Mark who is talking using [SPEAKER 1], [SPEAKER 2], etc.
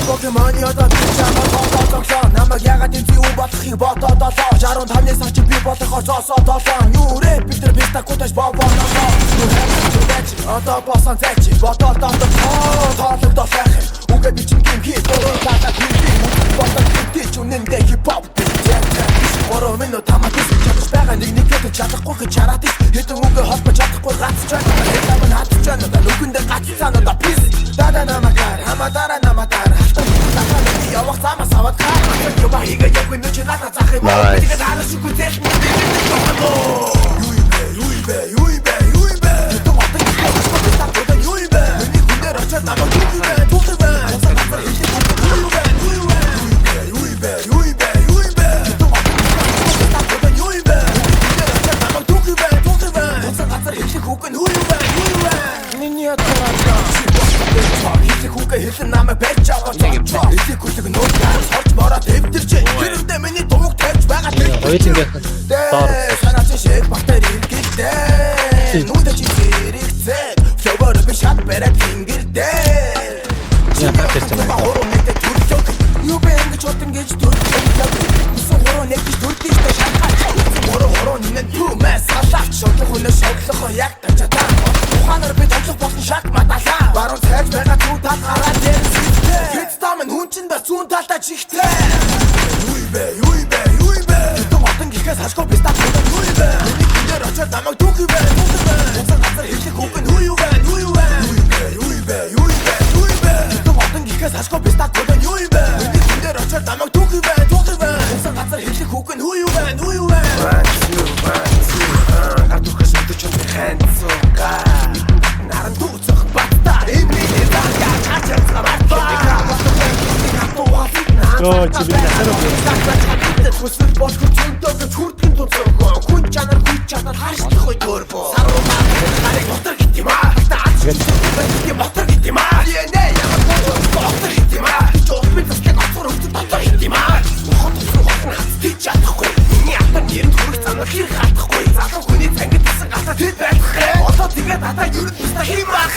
[SPEAKER 1] Покемон ядаа чамаа тоглоо намайг ягаад энэ юу болохыг бодоод олоо 65-ны сарч би болохоо зоосоо толоо юу рэп битэр бистакутаж бавбанаа юу хэвчээч одоо босон зэч бодоод тоологдоо сайхан үгээ би чинь гим хит дөрөв бодоод тийч үнэндээ хипхоп Ороо минь тамаа тийч байгаа нэг гэдэг чадахгүй гэж хараад хэдэн үгээ холбож чадахгүй гацж байгаа хэдэн хатж байгаа нүгэндээ гацсан одоо пис дада намагаар хамадара намадара явах замаа савад хаа юу ба хийгээ яг минь ч надад зах юм тэгээд алаш үгүй зэх Хэлэн намайг барьж аваад эцэг хүлэг нууц харж бороо дэвтэрч хэрэвдээ миний дууг тавьж байгаа
[SPEAKER 2] хоёулынх доор
[SPEAKER 1] санаач шиг бактери гэлдээ нүдэ чи зэрэгцээ фловор би шат бараг ингэрдээ
[SPEAKER 2] яа тавьчихсан
[SPEAKER 1] юу бэ ингэж утан гэж дүрдээ үсэн хороо нэг гэж дүрдээ шатгаач хороо нэн түмэс салаач шотлох өнөө шотлох яг тачатаа ухаанаар би тоглох болсон шат маталаа баруун цайж байгаа түн тал гараад хүн чинь ба зүүн талдаа чихтэй юу бэ хэдэн отон гихээс хашгүй бистаа юу бэ миний дээр очоод намайг дүүх юм бэ усан газар хэлэх үг нь юу бэ хэдэн отон гихээс хашгүй бистаа юу бэ миний дээр очоод намайг дүүх юм бэ усан газар хэлэх үг нь юу бэ гадуухаас өдөж хэнцуга наран дүүцэх батта эмний дага чачацгаа
[SPEAKER 2] Ой, чи би насараа
[SPEAKER 1] хүсэл босгож зөндөө хүрдэн тусах хүн чанар харшлах ой төрбөө саруу харыг мотор гит юм аа мотор гит юм аа нэ ямар мотор гит юм аа чоопын засгийн мотор гит юм аа тийч чадахгүй миний атар нэрэн төрөх цанаар хэр хатахгүй залуу хүний цангид тасан гатаа тэд байх одоо тэгээд ата юрд бистаа хийм байх